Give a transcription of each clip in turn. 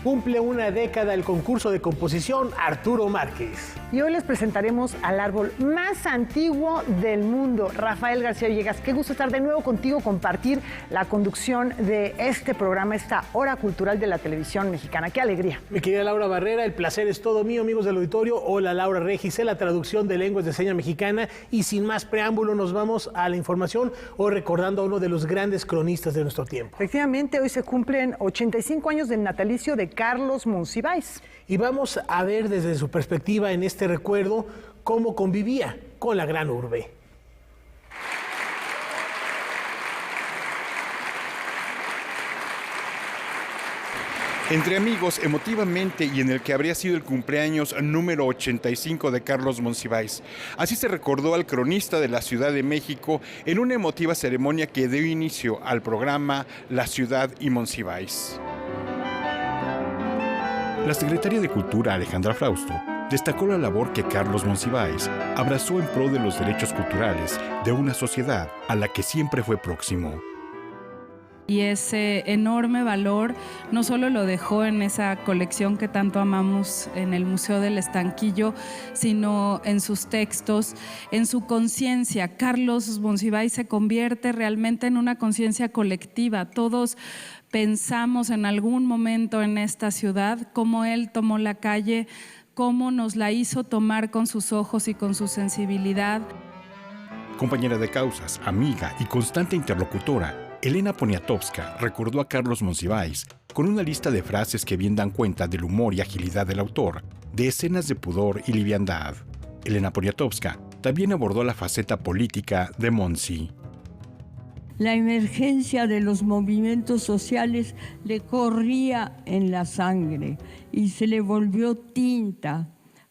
cumple una década el concurso de composición Arturo Márquez. Y hoy les presentaremos al árbol más antiguo del mundo, Rafael García Villegas. Qué gusto estar de nuevo contigo, compartir la conducción de este programa, esta hora cultural de la televisión mexicana. ¡Qué alegría! Mi querida Laura Barrera, el placer es todo mío, amigos del auditorio. Hola, Laura Regis, la traducción de lenguas de seña mexicana. Y sin más preámbulo, nos vamos a la información, hoy recordando a uno de los grandes cronistas de nuestro tiempo. Efectivamente, hoy se cumplen 85 años del natalicio de Carlos Monsiváis. Y vamos a ver desde su perspectiva en este recuerdo cómo convivía con la gran urbe. Entre amigos, emotivamente, y en el que habría sido el cumpleaños número 85 de Carlos Monsiváis. Así se recordó al cronista de la Ciudad de México en una emotiva ceremonia que dio inicio al programa La Ciudad y Monsiváis. La secretaria de Cultura, Alejandra Frausto, destacó la labor que Carlos Monsiváis abrazó en pro de los derechos culturales de una sociedad a la que siempre fue próximo. Y ese enorme valor no solo lo dejó en esa colección que tanto amamos en el Museo del Estanquillo, sino en sus textos, en su conciencia. Carlos Monsiváis se convierte realmente en una conciencia colectiva. Todos pensamos en algún momento en esta ciudad cómo él tomó la calle, cómo nos la hizo tomar con sus ojos y con su sensibilidad. Compañera de causas, amiga y constante interlocutora, Elena Poniatowska recordó a Carlos Monsiváis con una lista de frases que bien dan cuenta del humor y agilidad del autor, de escenas de pudor y liviandad. Elena Poniatowska también abordó la faceta política de Monsi. La emergencia de los movimientos sociales le corría en la sangre y se le volvió tinta.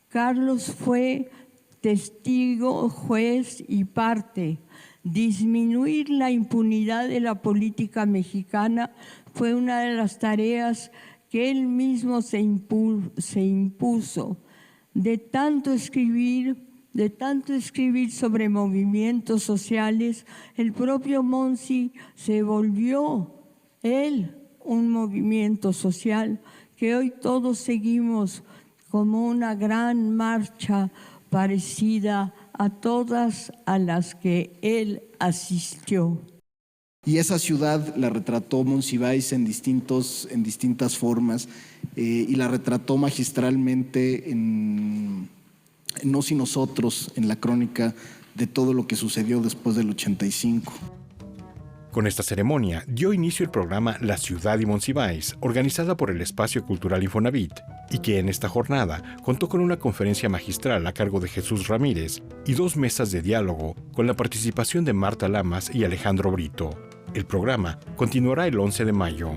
Carlos fue testigo, juez y parte. Disminuir la impunidad de la política mexicana fue una de las tareas que él mismo se impuso. De tanto escribir sobre movimientos sociales, el propio Monsi se volvió él un movimiento social que hoy todos seguimos como una gran marcha parecida a todas a las que él asistió. Y esa ciudad la retrató Monsiváis en distintas formas y la retrató magistralmente en Nos y Nosotros, en la crónica de todo lo que sucedió después del 85. Con esta ceremonia dio inicio el programa La Ciudad y Monsiváis, organizada por el Espacio Cultural Infonavit, y que en esta jornada contó con una conferencia magistral a cargo de Jesús Ramírez y 2 mesas de diálogo con la participación de Marta Lamas y Alejandro Brito. El programa continuará el 11 de mayo.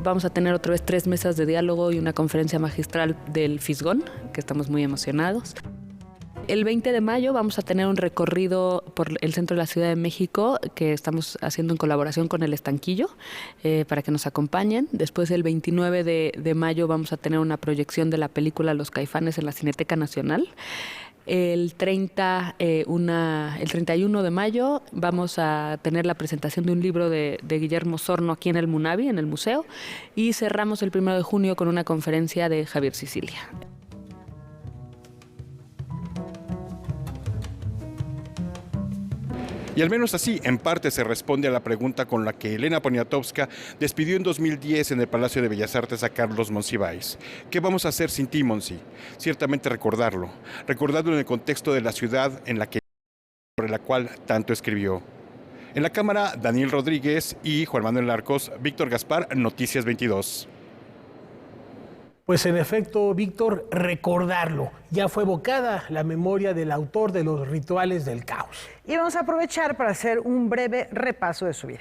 Vamos a tener otra vez 3 mesas de diálogo y una conferencia magistral del Fisgón, que estamos muy emocionados. El 20 de mayo vamos a tener un recorrido por el centro de la Ciudad de México que estamos haciendo en colaboración con el Estanquillo para que nos acompañen. Después, el 29 de mayo vamos a tener una proyección de la película Los Caifanes en la Cineteca Nacional. El 31 de mayo vamos a tener la presentación de un libro de Guillermo Sorno aquí en el Munavi, en el museo. Y cerramos el 1 de junio con una conferencia de Javier Sicilia. Y al menos así, en parte, se responde a la pregunta con la que Elena Poniatowska despidió en 2010 en el Palacio de Bellas Artes a Carlos Monsiváis. ¿Qué vamos a hacer sin ti, Monsi? Ciertamente recordarlo en el contexto de la ciudad sobre la cual tanto escribió. En la cámara, Daniel Rodríguez y Juan Manuel Arcos, Víctor Gaspar, Noticias 22. Pues en efecto, Víctor, recordarlo. Ya fue evocada la memoria del autor de los rituales del caos. Y vamos a aprovechar para hacer un breve repaso de su vida.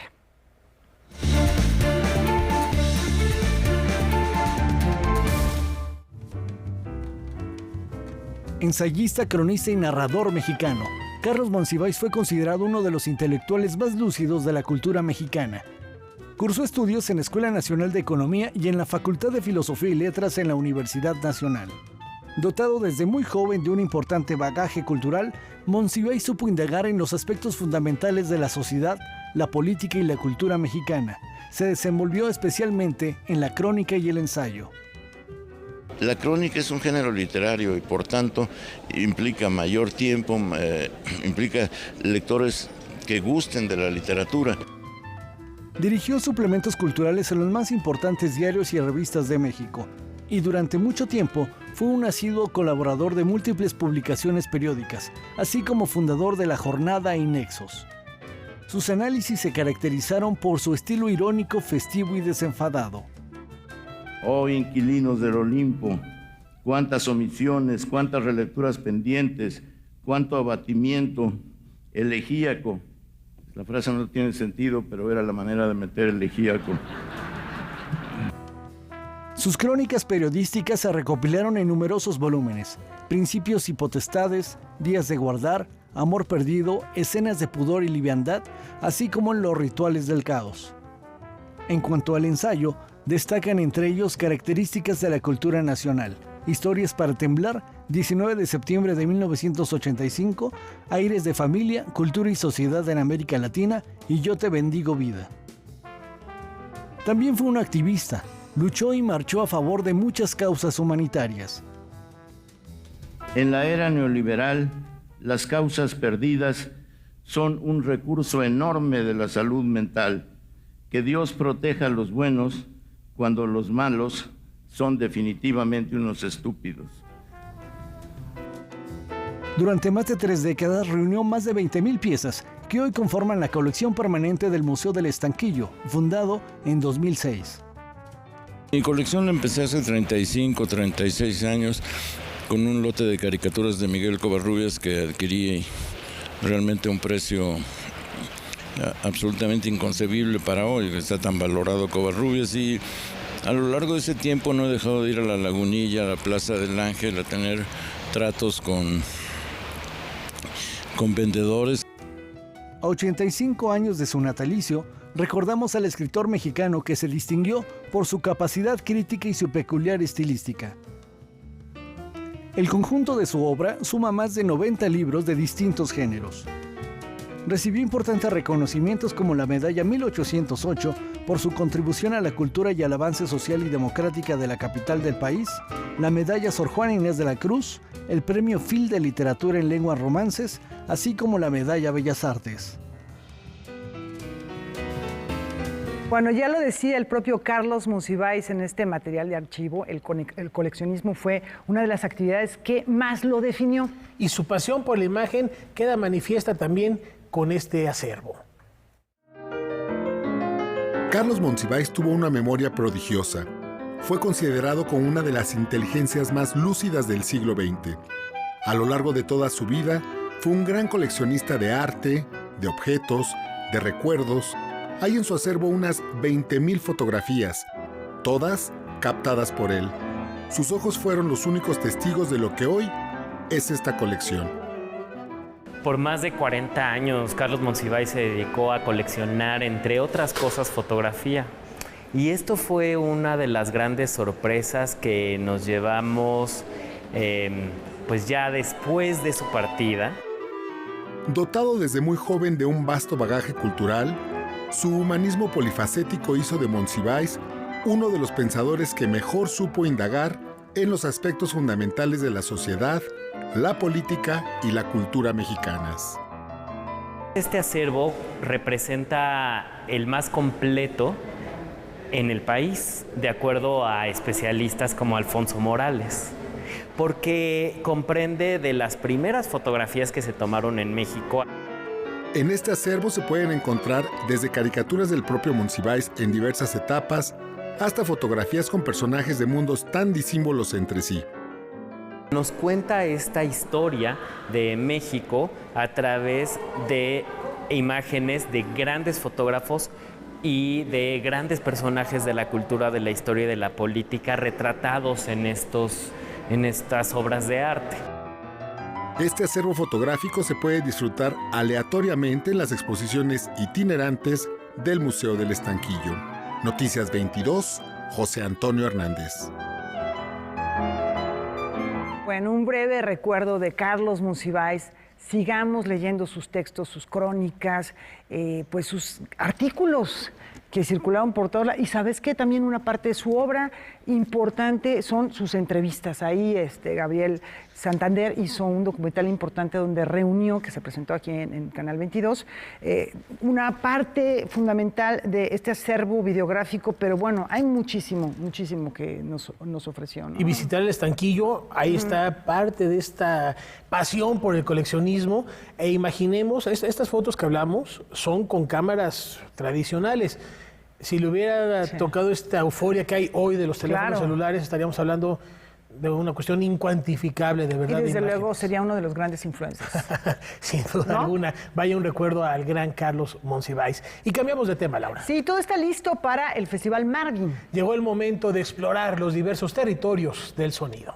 Ensayista, cronista y narrador mexicano, Carlos Monsiváis fue considerado uno de los intelectuales más lúcidos de la cultura mexicana. Cursó estudios en la Escuela Nacional de Economía y en la Facultad de Filosofía y Letras en la Universidad Nacional. Dotado desde muy joven de un importante bagaje cultural, Monsiváis supo indagar en los aspectos fundamentales de la sociedad, la política y la cultura mexicana, se desenvolvió especialmente en la crónica y el ensayo. La crónica es un género literario y por tanto implica mayor tiempo, implica lectores que gusten de la literatura. Dirigió suplementos culturales en los más importantes diarios y revistas de México y durante mucho tiempo fue un asiduo colaborador de múltiples publicaciones periódicas, así como fundador de La Jornada y Nexos. Sus análisis se caracterizaron por su estilo irónico, festivo y desenfadado. Oh inquilinos del Olimpo, cuántas omisiones, cuántas relecturas pendientes, cuánto abatimiento elegíaco. La frase no tiene sentido, pero era la manera de meter elegíaco. Sus crónicas periodísticas se recopilaron en numerosos volúmenes: Principios y potestades, Días de guardar, Amor perdido, Escenas de pudor y liviandad, así como en Los rituales del caos. En cuanto al ensayo, destacan entre ellos Características de la cultura nacional, Historias para temblar, 19 de septiembre de 1985, Aires de familia, Cultura y sociedad en América Latina y Yo te bendigo vida. También fue un activista, luchó y marchó a favor de muchas causas humanitarias. En la era neoliberal, las causas perdidas son un recurso enorme de la salud mental. Que Dios proteja a los buenos cuando los malos son definitivamente unos estúpidos. Durante más de 3 décadas reunió más de 20,000 piezas que hoy conforman la colección permanente del Museo del Estanquillo, fundado en 2006. Mi colección la empecé hace 35, 36 años con un lote de caricaturas de Miguel Covarrubias que adquirí realmente a un precio absolutamente inconcebible para hoy, que está tan valorado Covarrubias, y a lo largo de ese tiempo no he dejado de ir a la Lagunilla, a la Plaza del Ángel, a tener tratos con vendedores. A 85 años de su natalicio, recordamos al escritor mexicano que se distinguió por su capacidad crítica y su peculiar estilística. El conjunto de su obra suma más de 90 libros de distintos géneros. Recibió importantes reconocimientos como la Medalla 1808 por su contribución a la cultura y al avance social y democrática de la capital del país, la Medalla Sor Juana Inés de la Cruz, el Premio Phil de Literatura en Lenguas Romances, así como la Medalla Bellas Artes. Bueno, ya lo decía el propio Carlos Monsiváis en este material de archivo, el coleccionismo fue una de las actividades que más lo definió. Y su pasión por la imagen queda manifiesta también con este acervo. Carlos Monsiváis tuvo una memoria prodigiosa. Fue considerado como una de las inteligencias más lúcidas del siglo XX. A lo largo de toda su vida, fue un gran coleccionista de arte, de objetos, de recuerdos. Hay en su acervo unas 20,000 fotografías, todas captadas por él. Sus ojos fueron los únicos testigos de lo que hoy es esta colección. Por más de 40 años, Carlos Monsiváis se dedicó a coleccionar, entre otras cosas, fotografía. Y esto fue una de las grandes sorpresas que nos llevamos pues ya después de su partida. Dotado desde muy joven de un vasto bagaje cultural, su humanismo polifacético hizo de Monsiváis uno de los pensadores que mejor supo indagar en los aspectos fundamentales de la sociedad, la política y la cultura mexicanas. Este acervo representa el más completo en el país, de acuerdo a especialistas como Alfonso Morales, porque comprende de las primeras fotografías que se tomaron en México. En este acervo se pueden encontrar desde caricaturas del propio Monsiváis en diversas etapas, hasta fotografías con personajes de mundos tan disímbolos entre sí. Nos cuenta esta historia de México a través de imágenes de grandes fotógrafos y de grandes personajes de la cultura, de la historia y de la política retratados en estas obras de arte. Este acervo fotográfico se puede disfrutar aleatoriamente en las exposiciones itinerantes del Museo del Estanquillo. Noticias 22, José Antonio Hernández. Bueno, un breve recuerdo de Carlos Monsiváis. Sigamos leyendo sus textos, sus crónicas, pues sus artículos que circularon por todos lados. Y ¿sabes qué? También una parte de su obra importante son sus entrevistas. Ahí Gabriel Santander hizo un documental importante donde reunió, que se presentó aquí en Canal 22, una parte fundamental de este acervo videográfico, pero bueno, hay muchísimo que nos ofreció, ¿no? Y visitar el estanquillo, ahí está parte de esta pasión por el coleccionismo, e imaginemos, estas fotos que hablamos son con cámaras tradicionales. Si le hubiera tocado esta euforia que hay hoy de los teléfonos celulares, estaríamos hablando de una cuestión incuantificable, de verdad. Y desde luego sería uno de los grandes influencers. Sin duda alguna. Vaya un recuerdo al gran Carlos Monsiváis. Y cambiamos de tema, Laura. Sí, todo está listo para el Festival Marvin. Llegó el momento de explorar los diversos territorios del sonido.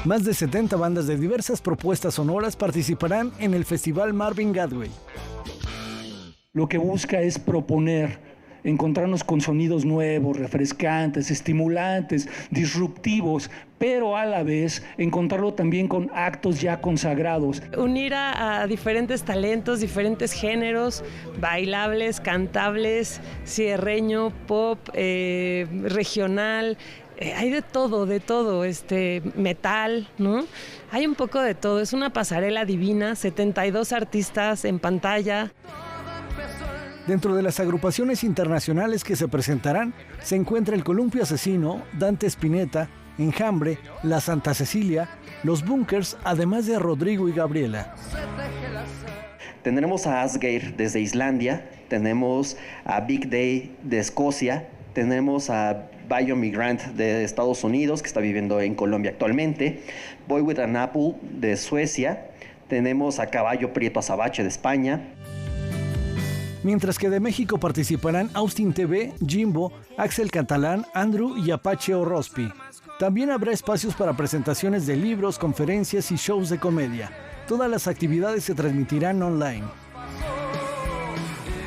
Más de 70 bandas de diversas propuestas sonoras participarán en el Festival Marvin Gateway. Lo que busca es proponer, encontrarnos con sonidos nuevos, refrescantes, estimulantes, disruptivos, pero a la vez encontrarlo también con actos ya consagrados. Unir a diferentes talentos, diferentes géneros, bailables, cantables, cierreño, pop, regional. Hay de todo, metal, ¿no? Hay un poco de todo, es una pasarela divina, 72 artistas en pantalla. Dentro de las agrupaciones internacionales que se presentarán, se encuentra el Columpio Asesino, Dante Spinetta, Enjambre, La Santa Cecilia, Los Bunkers, además de Rodrigo y Gabriela. Tendremos a Asgeir desde Islandia, tenemos a Big Day de Escocia, tenemos a Biomigrant de Estados Unidos, que está viviendo en Colombia actualmente, Boy with an Apple de Suecia, tenemos a Caballo Prieto Azabache de España. Mientras que de México participarán Austin TV, Jimbo, Axel Catalán, Andrew y Apache Orozpi. También habrá espacios para presentaciones de libros, conferencias y shows de comedia. Todas las actividades se transmitirán online.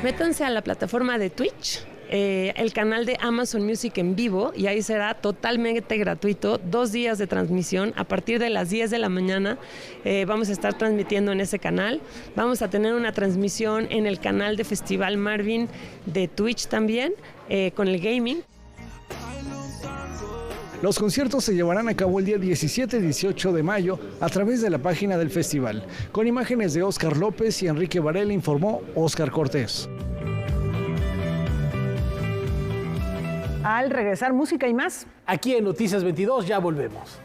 Métanse a la plataforma de Twitch, el canal de Amazon Music en vivo, y ahí será totalmente gratuito, 2 días de transmisión. A partir de las 10 de la mañana vamos a estar transmitiendo en ese canal. Vamos a tener una transmisión en el canal de Festival Marvin de Twitch también, con el gaming. Los conciertos se llevarán a cabo el día 17 y 18 de mayo a través de la página del festival. Con imágenes de Óscar López y Enrique Varela, informó Óscar Cortés. Al regresar, música y más. Aquí en Noticias 22 ya volvemos.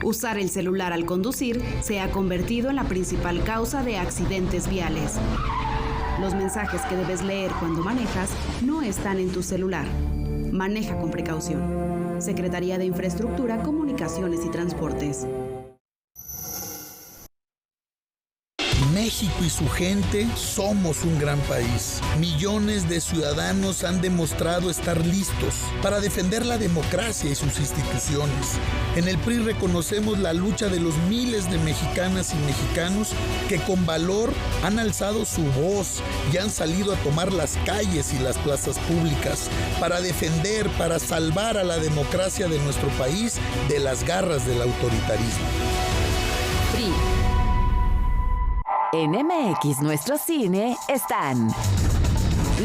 Usar el celular al conducir se ha convertido en la principal causa de accidentes viales. Los mensajes que debes leer cuando manejas no están en tu celular. Maneja con precaución. Secretaría de Infraestructura, Comunicaciones y Transportes. México y su gente somos un gran país. Millones de ciudadanos han demostrado estar listos para defender la democracia y sus instituciones. En el PRI reconocemos la lucha de los miles de mexicanas y mexicanos que con valor han alzado su voz y han salido a tomar las calles y las plazas públicas para defender, para salvar a la democracia de nuestro país de las garras del autoritarismo. PRI. En MX Nuestro Cine están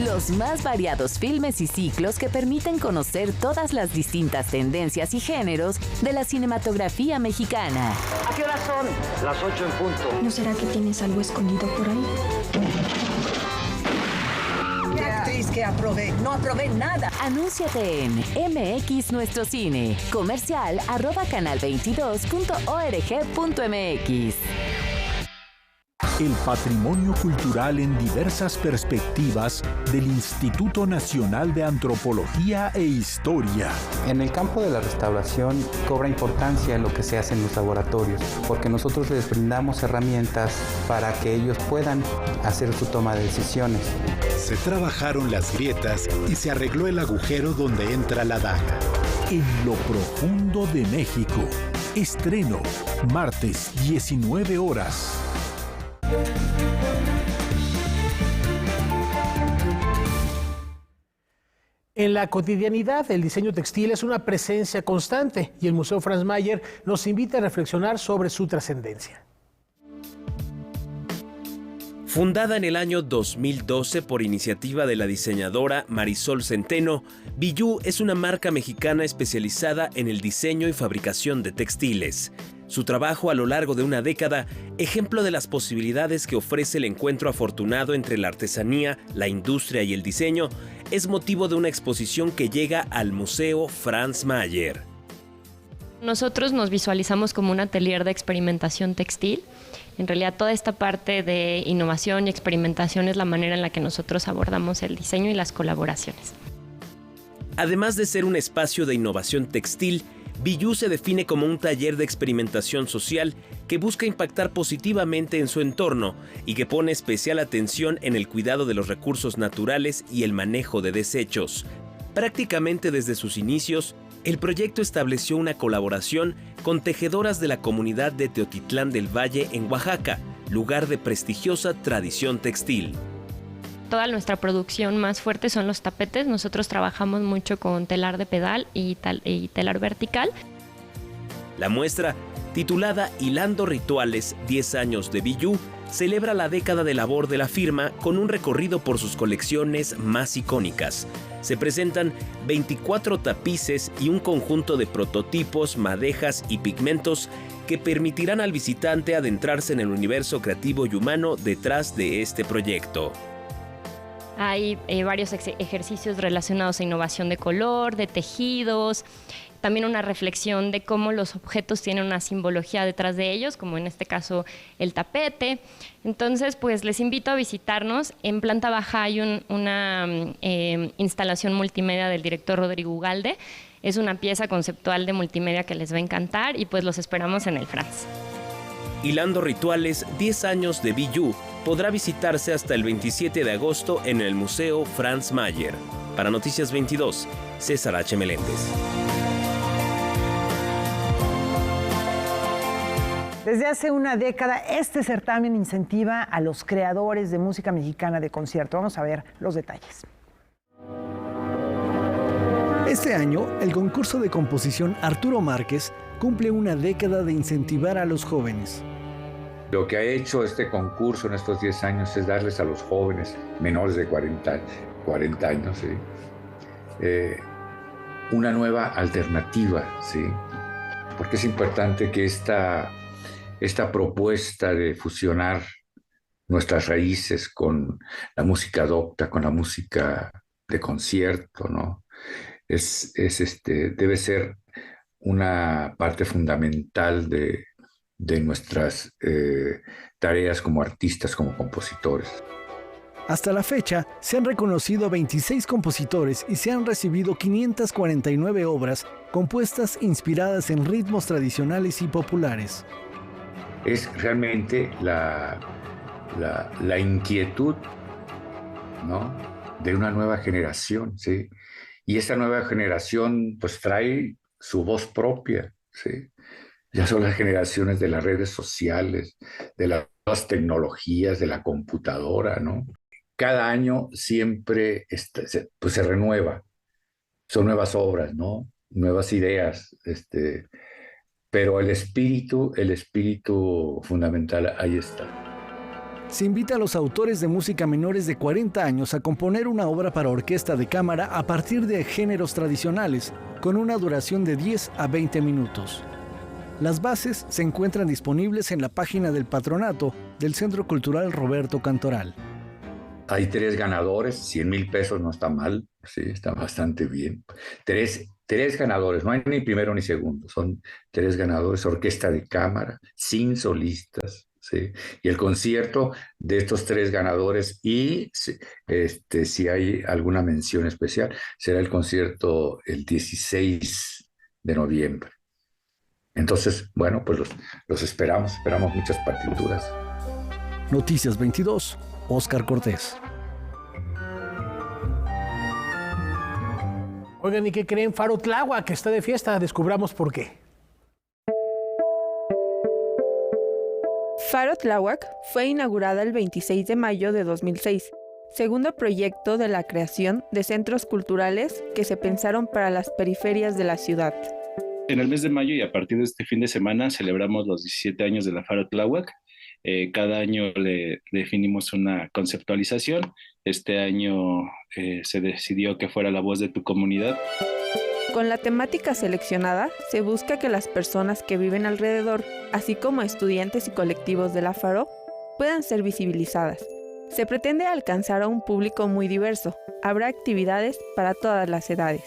los más variados filmes y ciclos que permiten conocer todas las distintas tendencias y géneros de la cinematografía mexicana. ¿A qué horas son? Las 8 en punto. ¿No será que tienes algo escondido por ahí? ¿Qué actriz que aprobé? No aprobé nada. Anúnciate en MX Nuestro Cine. Comercial @canal22.org.mx. El patrimonio cultural en diversas perspectivas del Instituto Nacional de Antropología e Historia. En el campo de la restauración cobra importancia lo que se hace en los laboratorios, porque nosotros les brindamos herramientas para que ellos puedan hacer su toma de decisiones. Se trabajaron las grietas y se arregló el agujero donde entra la daga. En lo profundo de México. Estreno, martes, 19 horas. En la cotidianidad, el diseño textil es una presencia constante y el Museo Franz Mayer nos invita a reflexionar sobre su trascendencia. Fundada en el año 2012 por iniciativa de la diseñadora Marisol Centeno, Biyú es una marca mexicana especializada en el diseño y fabricación de textiles. Su trabajo a lo largo de una década, ejemplo de las posibilidades que ofrece el encuentro afortunado entre la artesanía, la industria y el diseño, es motivo de una exposición que llega al Museo Franz Mayer. Nosotros nos visualizamos como un atelier de experimentación textil. En realidad, toda esta parte de innovación y experimentación es la manera en la que nosotros abordamos el diseño y las colaboraciones. Además de ser un espacio de innovación textil, Biyú se define como un taller de experimentación social que busca impactar positivamente en su entorno y que pone especial atención en el cuidado de los recursos naturales y el manejo de desechos. Prácticamente desde sus inicios, el proyecto estableció una colaboración con tejedoras de la comunidad de Teotitlán del Valle en Oaxaca, lugar de prestigiosa tradición textil. Toda nuestra producción más fuerte son los tapetes. Nosotros trabajamos mucho con telar de pedal y telar vertical. La muestra, titulada Hilando Rituales, 10 años de Biyú, celebra la década de labor de la firma con un recorrido por sus colecciones más icónicas. Se presentan 24 tapices y un conjunto de prototipos, madejas y pigmentos que permitirán al visitante adentrarse en el universo creativo y humano detrás de este proyecto. Hay varios ejercicios relacionados a innovación de color, de tejidos, también una reflexión de cómo los objetos tienen una simbología detrás de ellos, como en este caso el tapete. Entonces, pues les invito a visitarnos. En planta baja hay una instalación multimedia del director Rodrigo Ugalde. Es una pieza conceptual de multimedia que les va a encantar y pues los esperamos en el Franz. Hilando Rituales, 10 años de Biyú, podrá visitarse hasta el 27 de agosto en el Museo Franz Mayer. Para Noticias 22, César H. Meléndez. Desde hace una década, este certamen incentiva a los creadores de música mexicana de concierto. Vamos a ver los detalles. Este año, el concurso de composición Arturo Márquez cumple una década de incentivar a los jóvenes. Lo que ha hecho este concurso en estos 10 años es darles a los jóvenes menores de 40 años, ¿sí? Una nueva alternativa, ¿sí? Porque es importante que esta propuesta de fusionar nuestras raíces con la música docta, con la música de concierto, ¿no? Debe ser una parte fundamental de nuestras tareas como artistas, como compositores. Hasta la fecha, se han reconocido a 26 compositores y se han recibido 549 obras compuestas inspiradas en ritmos tradicionales y populares. Es realmente la inquietud, ¿no?, de una nueva generación, ¿sí? Y esta nueva generación pues trae su voz propia, ¿sí? Ya son las generaciones de las redes sociales, de las nuevas tecnologías, de la computadora, ¿no? Cada año siempre se renueva. Son nuevas obras, ¿no? Nuevas ideas, pero el espíritu fundamental ahí está. Se invita a los autores de música menores de 40 años a componer una obra para orquesta de cámara a partir de géneros tradicionales, con una duración de 10 a 20 minutos. Las bases se encuentran disponibles en la página del patronato del Centro Cultural Roberto Cantoral. Hay 3 ganadores, 100,000 pesos no está mal, sí, está bastante bien. Tres ganadores, no hay ni primero ni segundo, son 3 ganadores, orquesta de cámara, sin solistas, ¿sí? Y el concierto de estos 3 ganadores y si hay alguna mención especial, será el concierto el 16 de noviembre. Entonces, bueno, pues los esperamos muchas partituras. Noticias 22, Óscar Cortés. Oigan, ¿y qué creen? Faro Tláhuac, que está de fiesta. Descubramos por qué. Faro Tláhuac fue inaugurada el 26 de mayo de 2006, segundo proyecto de la creación de centros culturales que se pensaron para las periferias de la ciudad. En el mes de mayo y a partir de este fin de semana celebramos los 17 años de la Faro Tláhuac. Cada año le definimos una conceptualización. Este año se decidió que fuera la voz de tu comunidad. Con la temática seleccionada, se busca que las personas que viven alrededor, así como estudiantes y colectivos de la Faro, puedan ser visibilizadas. Se pretende alcanzar a un público muy diverso. Habrá actividades para todas las edades.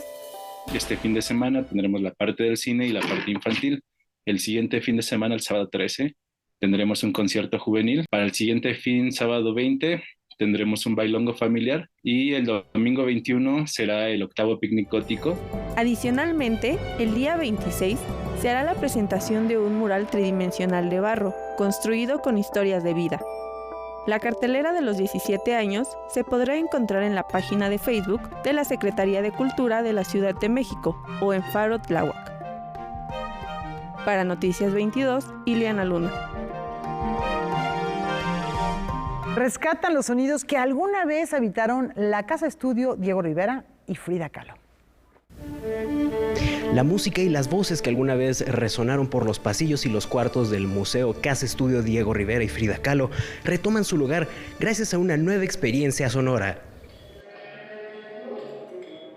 Este fin de semana tendremos la parte del cine y la parte infantil. El siguiente fin de semana, el sábado 13, tendremos un concierto juvenil. Para el siguiente fin, sábado 20, tendremos un bailongo familiar y el domingo 21 será el octavo picnic gótico. Adicionalmente, el día 26 se hará la presentación de un mural tridimensional de barro, construido con historias de vida. La cartelera de los 17 años se podrá encontrar en la página de Facebook de la Secretaría de Cultura de la Ciudad de México o en Faro Tláhuac. Para Noticias 22, Ileana Luna. Rescatan los sonidos que alguna vez habitaron la Casa Estudio Diego Rivera y Frida Kahlo. La música y las voces que alguna vez resonaron por los pasillos y los cuartos del Museo Casa Estudio Diego Rivera y Frida Kahlo retoman su lugar gracias a una nueva experiencia sonora.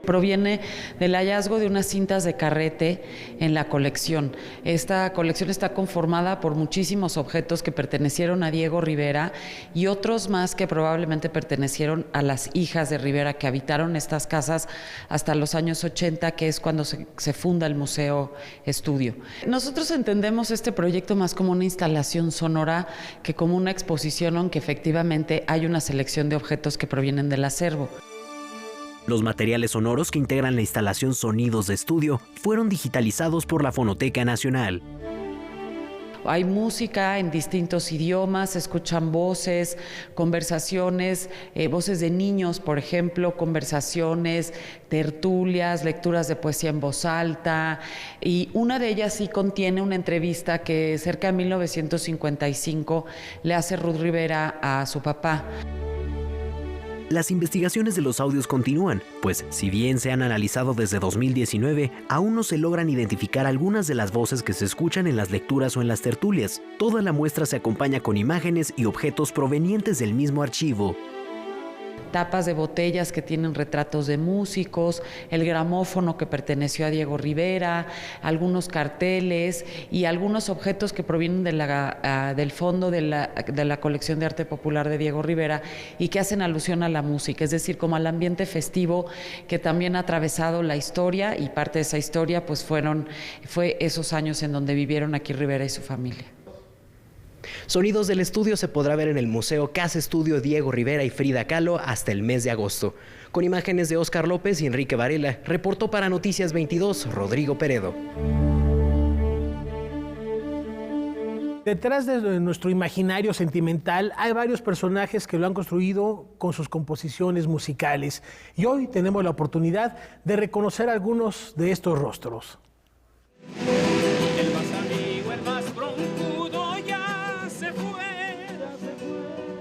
Proviene del hallazgo de unas cintas de carrete en la colección. Esta colección está conformada por muchísimos objetos que pertenecieron a Diego Rivera y otros más que probablemente pertenecieron a las hijas de Rivera que habitaron estas casas hasta los años 80, que es cuando se funda el Museo Estudio. Nosotros entendemos este proyecto más como una instalación sonora que como una exposición, aunque efectivamente hay una selección de objetos que provienen del acervo. Los materiales sonoros que integran la instalación Sonidos de Estudio fueron digitalizados por la Fonoteca Nacional. Hay música en distintos idiomas, se escuchan voces, conversaciones, voces de niños, por ejemplo, conversaciones, tertulias, lecturas de poesía en voz alta, y una de ellas sí contiene una entrevista que cerca de 1955 le hace Ruth Rivera a su papá. Las investigaciones de los audios continúan, pues si bien se han analizado desde 2019, aún no se logran identificar algunas de las voces que se escuchan en las lecturas o en las tertulias. Toda la muestra se acompaña con imágenes y objetos provenientes del mismo archivo. Tapas de botellas que tienen retratos de músicos, el gramófono que perteneció a Diego Rivera, algunos carteles y algunos objetos que provienen del fondo de la colección de arte popular de Diego Rivera y que hacen alusión a la música, es decir, como al ambiente festivo que también ha atravesado la historia, y parte de esa historia pues fue esos años en donde vivieron aquí Rivera y su familia. Sonidos del Estudio se podrá ver en el Museo Casa Estudio Diego Rivera y Frida Kahlo hasta el mes de agosto. Con imágenes de Óscar López y Enrique Varela, reportó para Noticias 22, Rodrigo Peredo. Detrás de nuestro imaginario sentimental hay varios personajes que lo han construido con sus composiciones musicales. Y hoy tenemos la oportunidad de reconocer algunos de estos rostros. El más amigo, el más broncudo ya se fue.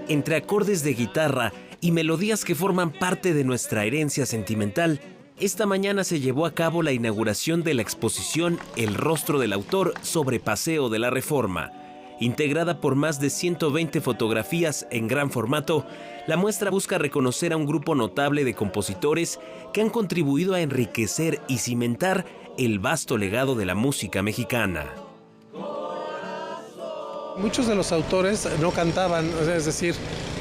Entre acordes de guitarra y melodías que forman parte de nuestra herencia sentimental, esta mañana se llevó a cabo la inauguración de la exposición El rostro del autor sobre Paseo de la Reforma. Integrada por más de 120 fotografías en gran formato, la muestra busca reconocer a un grupo notable de compositores que han contribuido a enriquecer y cimentar el vasto legado de la música mexicana. Muchos de los autores no cantaban, es decir,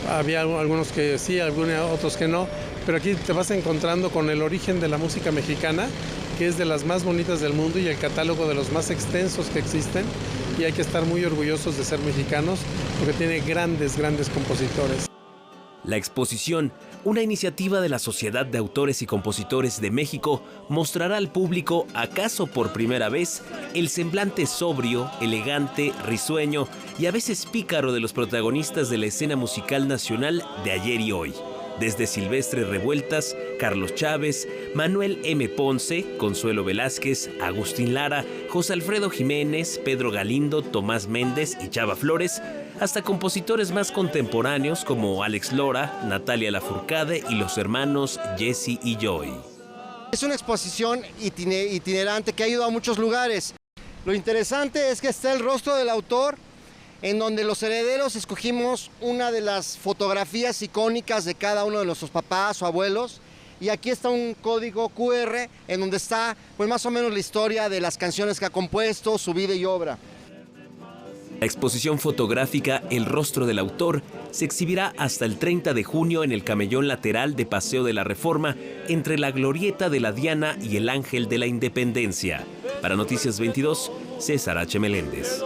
había algunos que sí, otros que no, pero aquí te vas encontrando con el origen de la música mexicana, que es de las más bonitas del mundo y el catálogo de los más extensos que existen, y hay que estar muy orgullosos de ser mexicanos porque tiene grandes compositores. La exposición, una iniciativa de la Sociedad de Autores y Compositores de México, mostrará al público, acaso por primera vez, el semblante sobrio, elegante, risueño y a veces pícaro de los protagonistas de la escena musical nacional de ayer y hoy. desde Silvestre Revueltas, Carlos Chávez, Manuel M. Ponce, Consuelo Velázquez, Agustín Lara, José Alfredo Jiménez, Pedro Galindo, Tomás Méndez y Chava Flores, hasta compositores más contemporáneos como Alex Lora, Natalia Lafourcade y los hermanos Jesse y Joy. Es una exposición itinerante que ha ido a muchos lugares. Lo interesante es que está el rostro del autor, en donde los herederos escogimos una de las fotografías icónicas de cada uno de nuestros papás o abuelos. Y aquí está un código QR en donde está pues más o menos la historia de las canciones que ha compuesto, su vida y obra. La exposición fotográfica El rostro del autor se exhibirá hasta el 30 de junio en el camellón lateral de Paseo de la Reforma, entre la Glorieta de la Diana y el Ángel de la Independencia. Para Noticias 22, César H. Meléndez.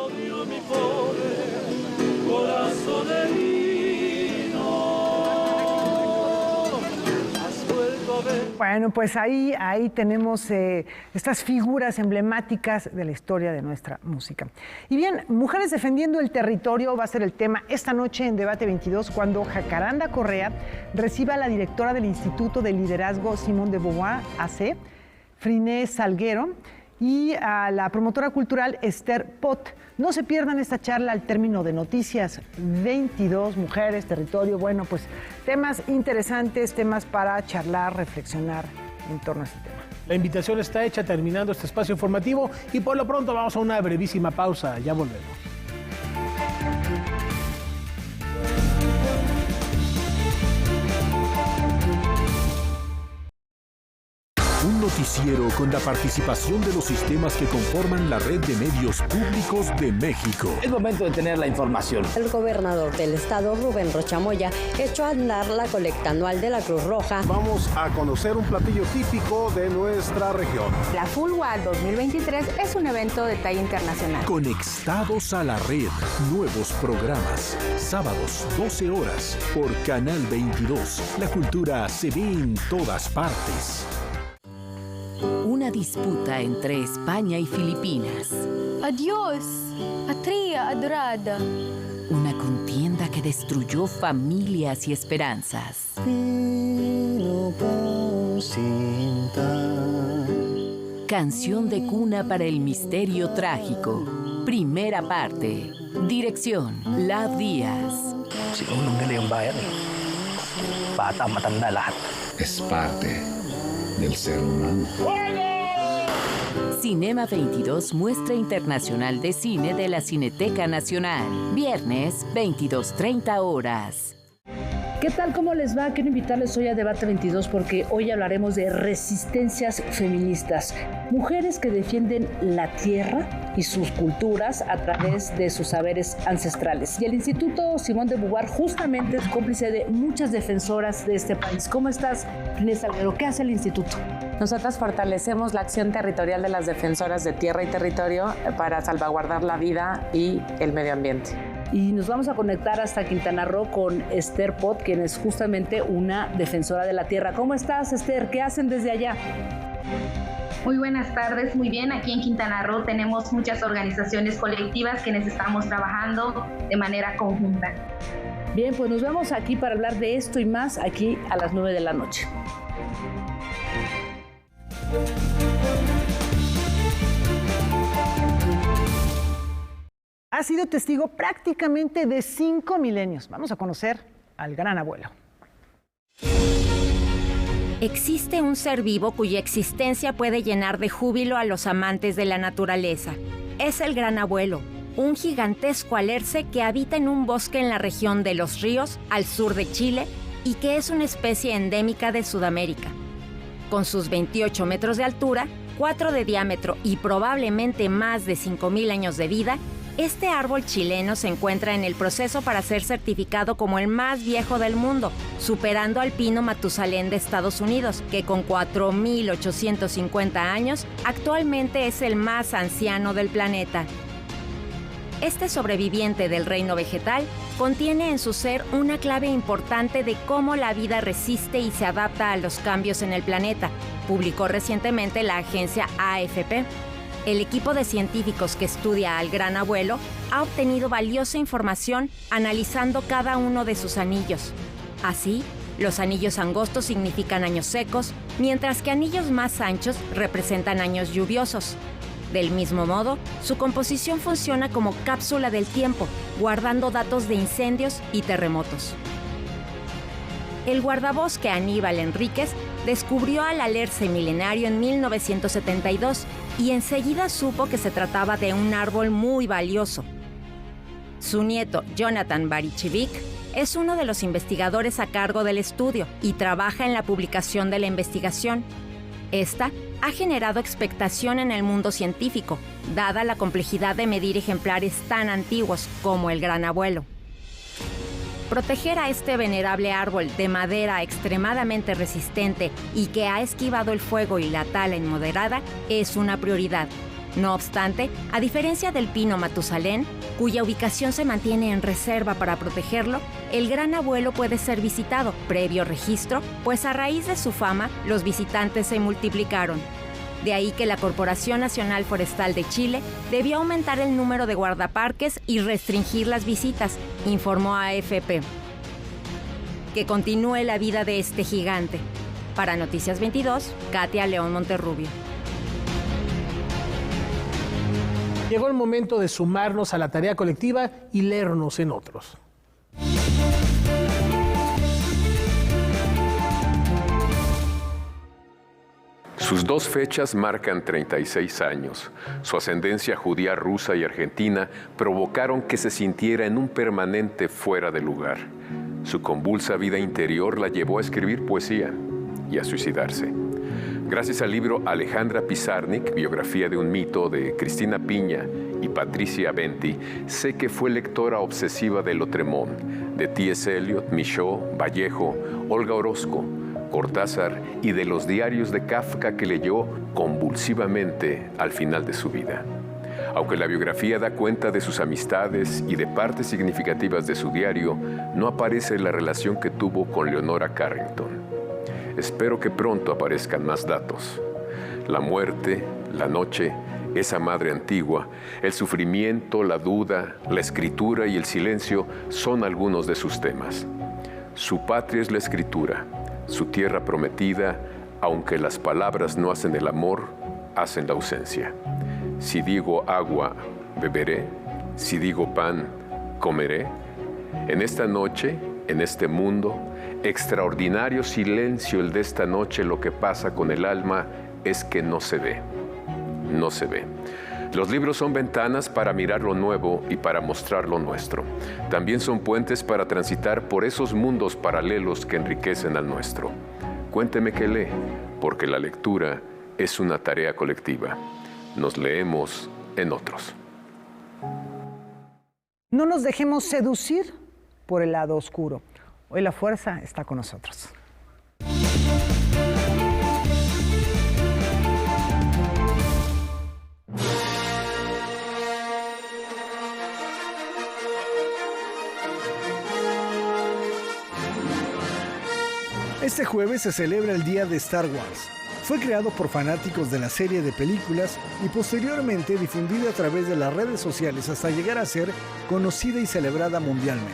Bueno, pues ahí tenemos estas figuras emblemáticas de la historia de nuestra música. Y bien, Mujeres defendiendo el territorio va a ser el tema esta noche en Debate 22, cuando Jacaranda Correa reciba a la directora del Instituto de Liderazgo Simone de Beauvoir, AC, Friné Salguero, y a la promotora cultural Esther Pot. No se pierdan esta charla al término de Noticias 22, Mujeres, Territorio. Bueno, pues temas interesantes, temas para charlar, reflexionar en torno a este tema. La invitación está hecha terminando este espacio informativo y por lo pronto vamos a una brevísima pausa. Ya volvemos. Un noticiero con la participación de los sistemas que conforman la red de medios públicos de México. Es momento de tener la información. El gobernador del estado, Rubén Rocha Moya, echó a andar la colecta anual de la Cruz Roja. Vamos a conocer un platillo típico de nuestra región. La FULWA 2023 es un evento de talla internacional. Conectados a la red, nuevos programas. Sábados, 12 horas, por Canal 22. La cultura se ve en todas partes. Una disputa entre España y Filipinas. Adiós, patria adorada. Una contienda que destruyó familias y esperanzas. Canción de cuna para el misterio trágico. Primera parte. Dirección, Lab Díaz. Es parte del ser humano. Cinema 22, muestra internacional de cine de la Cineteca Nacional. Viernes, 22:30 horas. ¿Qué tal? ¿Cómo les va? Quiero invitarles hoy a Debate 22 porque hoy hablaremos de resistencias feministas. Mujeres que defienden la tierra y sus culturas a través de sus saberes ancestrales. Y el Instituto Simone de Beauvoir justamente es cómplice de muchas defensoras de este país. ¿Cómo estás, Friné Salguero? ¿Qué hace el instituto? Nosotras fortalecemos la acción territorial de las defensoras de tierra y territorio para salvaguardar la vida y el medio ambiente. Y nos vamos a conectar hasta Quintana Roo con Esther Pot, quien es justamente una defensora de la tierra. ¿Cómo estás, Esther? ¿Qué hacen desde allá? Muy buenas tardes, muy bien. Aquí en Quintana Roo tenemos muchas organizaciones colectivas quienes estamos trabajando de manera conjunta. Bien, pues nos vemos aquí para hablar de esto y más aquí a las 9 de la noche. Ha sido testigo prácticamente de 5 milenios. Vamos a conocer al gran abuelo. Existe un ser vivo cuya existencia puede llenar de júbilo a los amantes de la naturaleza. Es el gran abuelo, un gigantesco alerce que habita en un bosque en la región de Los Ríos, al sur de Chile, y que es una especie endémica de Sudamérica. Con sus 28 metros de altura, 4 de diámetro y probablemente más de 5.000 años de vida, este árbol chileno se encuentra en el proceso para ser certificado como el más viejo del mundo, superando al pino Matusalén de Estados Unidos, que con 4.850 años actualmente es el más anciano del planeta. Este sobreviviente del reino vegetal contiene en su ser una clave importante de cómo la vida resiste y se adapta a los cambios en el planeta, publicó recientemente la agencia AFP. El equipo de científicos que estudia al gran abuelo ha obtenido valiosa información analizando cada uno de sus anillos. Así, Los anillos angostos significan años secos, mientras que anillos más anchos representan años lluviosos. Del mismo modo, su composición funciona como cápsula del tiempo, guardando datos de incendios y terremotos. El guardabosque Aníbal Enríquez descubrió al alerce milenario en 1972 y enseguida supo que se trataba de un árbol muy valioso. Su nieto, Jonathan Barichevich, es uno de los investigadores a cargo del estudio y trabaja en la publicación de la investigación. Esta ha generado expectación en el mundo científico, dada la complejidad de medir ejemplares tan antiguos como el Gran Abuelo. Proteger a este venerable árbol de madera extremadamente resistente y que ha esquivado el fuego y la tala inmoderada es una prioridad. No obstante, a diferencia del pino Matusalén, cuya ubicación se mantiene en reserva para protegerlo, el Gran Abuelo puede ser visitado previo registro, pues a raíz de su fama, los visitantes se multiplicaron. De ahí que la Corporación Nacional Forestal de Chile debió aumentar el número de guardaparques y restringir las visitas, informó AFP. Que continúe la vida de este gigante. Para Noticias 22, Katia León Monterrubio. Llegó el momento de sumarnos a la tarea colectiva y leernos en otros. Sus dos fechas marcan 36 años. Su ascendencia judía, rusa y argentina provocaron que se sintiera en un permanente fuera de lugar. Su convulsa vida interior la llevó a escribir poesía y a suicidarse. Gracias al libro Alejandra Pizarnik, biografía de un mito de Cristina Piña y Patricia Venti, sé que fue lectora obsesiva de Lautréamont, de T.S. Eliot, Michaud, Vallejo, Olga Orozco, Cortázar y de los diarios de Kafka que leyó convulsivamente al final de su vida. Aunque la biografía da cuenta de sus amistades y de partes significativas de su diario, no aparece la relación que tuvo con Leonora Carrington. Espero que pronto aparezcan más datos. La muerte, la noche, esa madre antigua, el sufrimiento, la duda, la escritura y el silencio son algunos de sus temas. Su patria es la escritura, su tierra prometida, aunque las palabras no hacen el amor, hacen la ausencia. Si digo agua, beberé, si digo pan, comeré. En esta noche, en este mundo, extraordinario silencio el de esta noche, lo que pasa con el alma es que no se ve, no se ve. Los libros son ventanas para mirar lo nuevo y para mostrar lo nuestro. También son puentes para transitar por esos mundos paralelos que enriquecen al nuestro. Cuénteme qué lee, porque la lectura es una tarea colectiva. Nos leemos en otros. No nos dejemos seducir por el lado oscuro. Hoy la fuerza está con nosotros. Este jueves se celebra el Día de Star Wars. Fue creado por fanáticos de la serie de películas y posteriormente difundido a través de las redes sociales hasta llegar a ser conocida y celebrada mundialmente.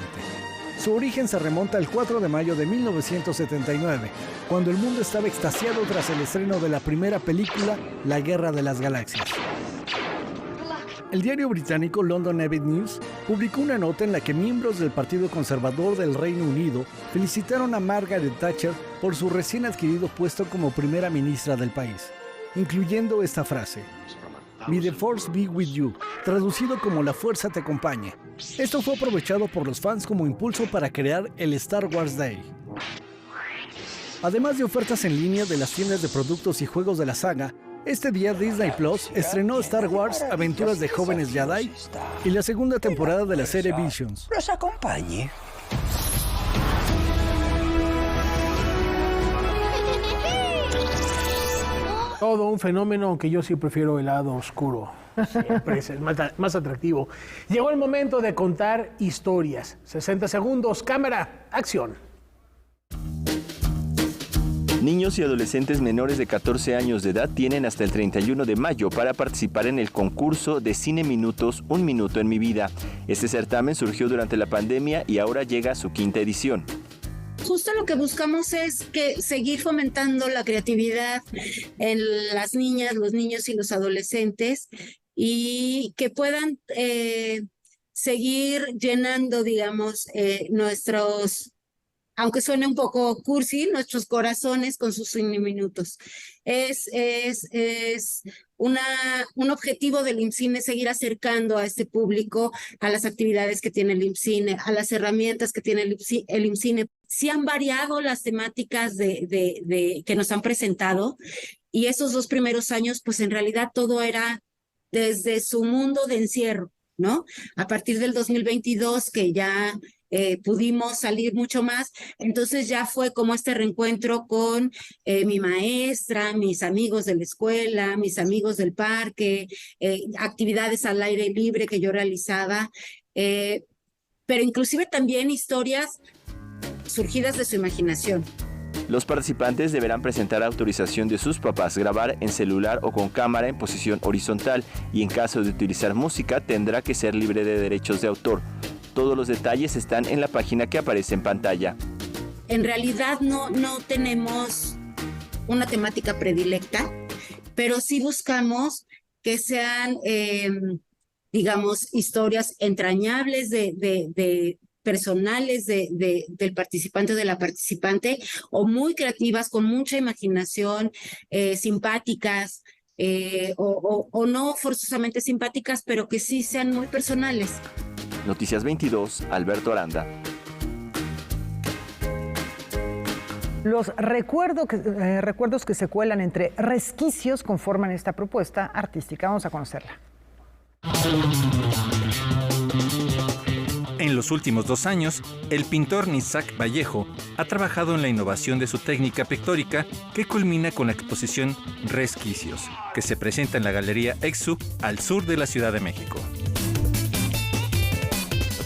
Su origen se remonta al 4 de mayo de 1979, cuando el mundo estaba extasiado tras el estreno de la primera película, La Guerra de las Galaxias. El diario británico London Evening News publicó una nota en la que miembros del Partido Conservador del Reino Unido felicitaron a Margaret Thatcher por su recién adquirido puesto como primera ministra del país, incluyendo esta frase: "May the Force be with you", traducido como "La fuerza te acompañe". Esto fue aprovechado por los fans como impulso para crear el Star Wars Day. Además de ofertas en línea de las tiendas de productos y juegos de la saga, este día Disney Plus estrenó Star Wars Aventuras de Jóvenes Jedi y la segunda temporada de la serie Visions. Los acompañe. Todo un fenómeno, aunque yo sí prefiero el lado oscuro. Siempre es el más atractivo. Llegó el momento de contar historias. 60 segundos, cámara, acción. Niños y adolescentes menores de 14 años de edad tienen hasta el 31 de mayo para participar en el concurso de Cine Minutos, Un Minuto en mi Vida. Este certamen surgió durante la pandemia y ahora llega a su quinta edición. Justo lo que buscamos es que seguir fomentando la creatividad en las niñas, los niños y los adolescentes y que puedan seguir llenando, digamos, nuestros, aunque suene un poco cursi, nuestros corazones con sus minutos. Es un objetivo del IMCINE seguir acercando a este público a las actividades que tiene el IMCINE, a las herramientas que tiene el IMCINE. Sí han variado las temáticas que nos han presentado y esos 2 primeros años, pues en realidad todo era desde su mundo de encierro, ¿no? A partir del 2022, que ya pudimos salir mucho más, entonces ya fue como este reencuentro con mi maestra, mis amigos de la escuela, mis amigos del parque, actividades al aire libre que yo realizaba, pero inclusive también historias surgidas de su imaginación. Los participantes deberán presentar autorización de sus papás, grabar en celular o con cámara en posición horizontal y en caso de utilizar música tendrá que ser libre de derechos de autor. Todos los detalles están en la página que aparece en pantalla. En realidad no tenemos una temática predilecta, pero sí buscamos que sean, digamos, historias entrañables de personales del participante o de la participante, o muy creativas, con mucha imaginación, simpáticas, o no forzosamente simpáticas, pero que sí sean muy personales. Noticias 22, Alberto Aranda. Los recuerdos que se cuelan entre resquicios conforman esta propuesta artística. Vamos a conocerla. En los últimos 2 años, el pintor Nisak Vallejo ha trabajado en la innovación de su técnica pictórica que culmina con la exposición Resquicios, que se presenta en la Galería EXU al sur de la Ciudad de México.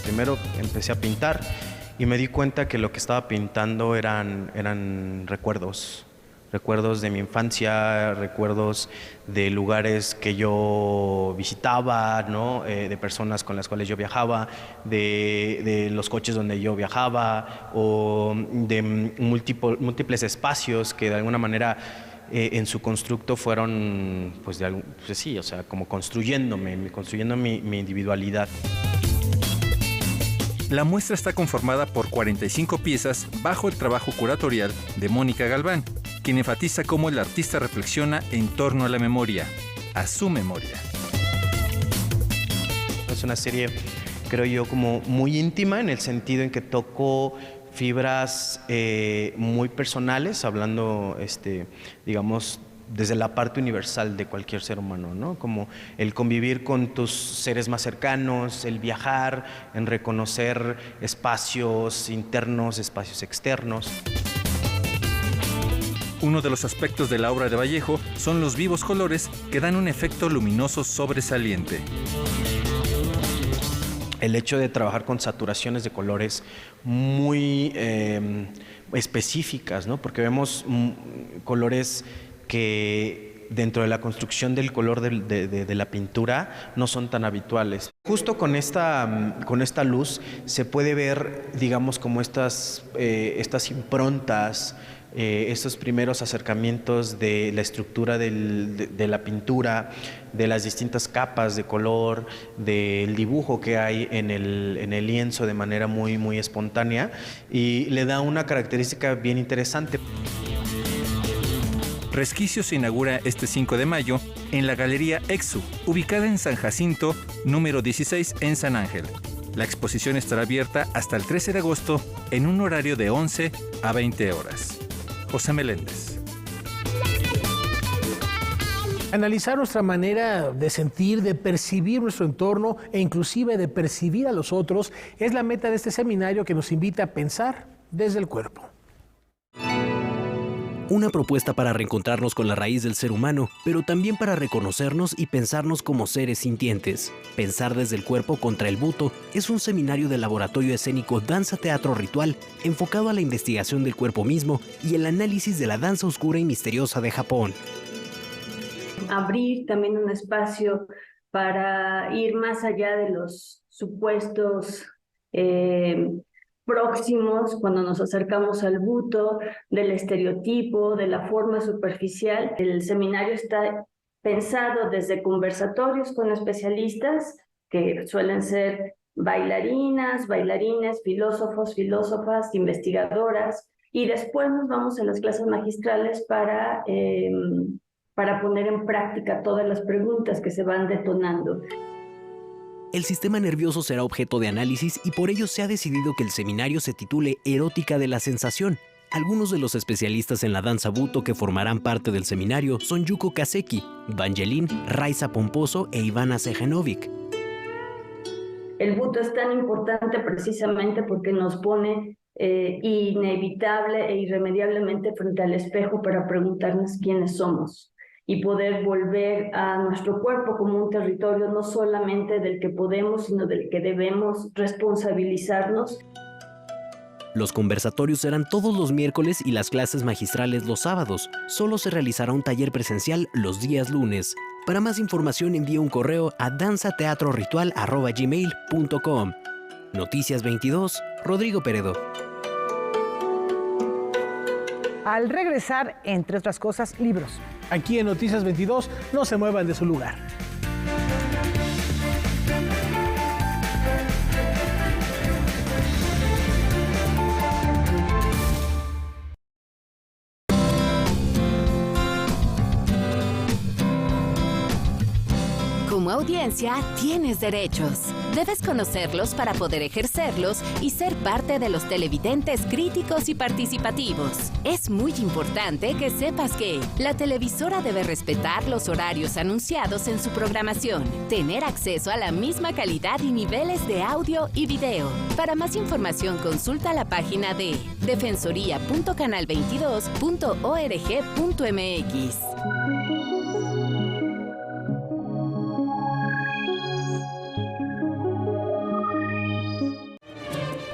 Primero empecé a pintar y me di cuenta que lo que estaba pintando eran recuerdos de mi infancia, recuerdos de lugares que yo visitaba, ¿no? De personas con las cuales yo viajaba, de los coches donde yo viajaba, o de múltiples espacios que de alguna manera en su constructo fueron, pues sí, o sea, como construyendo mi individualidad. La muestra está conformada por 45 piezas bajo el trabajo curatorial de Mónica Galván, quien enfatiza cómo el artista reflexiona en torno a la memoria, a su memoria. Es una serie, creo yo, como muy íntima en el sentido en que tocó fibras muy personales, hablando, digamos, desde la parte universal de cualquier ser humano, ¿no? Como el convivir con tus seres más cercanos, el viajar, en reconocer espacios internos, espacios externos. Uno de los aspectos de la obra de Vallejo son los vivos colores que dan un efecto luminoso sobresaliente. El hecho de trabajar con saturaciones de colores muy específicas, ¿no? Porque vemos colores que dentro de la construcción del color de la pintura no son tan habituales. Justo con esta luz se puede ver, digamos, como estas improntas, estos primeros acercamientos de la estructura de la pintura, de las distintas capas de color, del dibujo que hay en el lienzo de manera muy, muy espontánea, y le da una característica bien interesante. Resquicios se inaugura este 5 de mayo en la Galería EXU, ubicada en San Jacinto, número 16 en San Ángel. La exposición estará abierta hasta el 13 de agosto en un horario de 11 a 20 horas. José Meléndez. Analizar nuestra manera de sentir, de percibir nuestro entorno e inclusive de percibir a los otros es la meta de este seminario que nos invita a pensar desde el cuerpo. Una propuesta para reencontrarnos con la raíz del ser humano, pero también para reconocernos y pensarnos como seres sintientes. Pensar desde el cuerpo contra el buto es un seminario del laboratorio escénico Danza Teatro Ritual enfocado a la investigación del cuerpo mismo y el análisis de la danza oscura y misteriosa de Japón. Abrir también un espacio para ir más allá de los supuestos próximos cuando nos acercamos al buto, del estereotipo, de la forma superficial. El seminario está pensado desde conversatorios con especialistas, que suelen ser bailarinas, bailarines, filósofos, filósofas, investigadoras, y después nos vamos a las clases magistrales para poner en práctica todas las preguntas que se van detonando. El sistema nervioso será objeto de análisis y por ello se ha decidido que el seminario se titule Erótica de la Sensación. Algunos de los especialistas en la danza buto que formarán parte del seminario son Yuko Kaseki, Vangeline, Raiza Pomposo e Ivana Sejanovic. El buto es tan importante precisamente porque nos pone inevitable e irremediablemente frente al espejo para preguntarnos quiénes somos y poder volver a nuestro cuerpo como un territorio no solamente del que podemos, sino del que debemos responsabilizarnos. Los conversatorios serán todos los miércoles y las clases magistrales los sábados. Solo se realizará un taller presencial los días lunes. Para más información envía un correo a danzateatroritual@gmail.com. Noticias 22, Rodrigo Peredo. Al regresar, entre otras cosas, libros. Aquí en Noticias 22, no se muevan de su lugar. Como audiencia, tienes derechos. Debes conocerlos para poder ejercerlos y ser parte de los televidentes críticos y participativos. Es muy importante que sepas que la televisora debe respetar los horarios anunciados en su programación, tener acceso a la misma calidad y niveles de audio y video. Para más información, consulta la página de defensoría.canal22.org.mx.